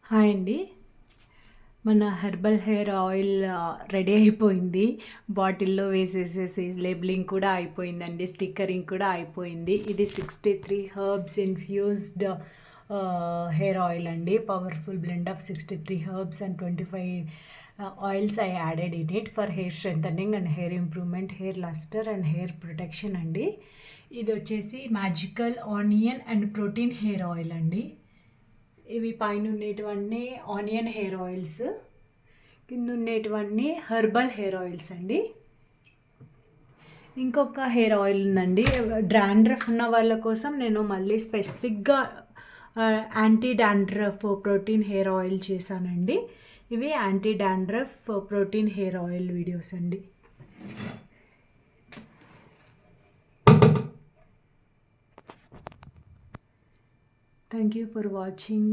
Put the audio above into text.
Hi అండి. మన herbal hair oil ready అయిపోయింది. బాటిల్‌లో వేసేసేసి లేబులింగ్ కూడా అయిపోయిందండి. స్టిక్కరింగ్ కూడా అయిపోయింది. ఇది 63 హెర్బ్స్ ఇన్ఫ్యూజ్డ్ హెయిర్ ఆయిల్ అండి. Powerful blend of 63 herbs and 25 oils I added in it for hair strengthening and hair improvement, hair lustre and hair protection అండి. ఇది వచ్చేసి magical onion and protein hair oil అండి. ఇవి పైన ఉండేటివన్నీ onion hair oils, కింద ఉండేటివన్నీ herbal hair oils అండి. ఇంకొక hair oil ఉందండి, డాండ్రఫ్ ఉన్న వాళ్ళ కోసం నేను మళ్ళీ స్పెసిఫిక్గా anti dandruff protein hair oil చేశానండి. ఇవి anti dandruff protein hair oil videos అండి. Thank you for watching.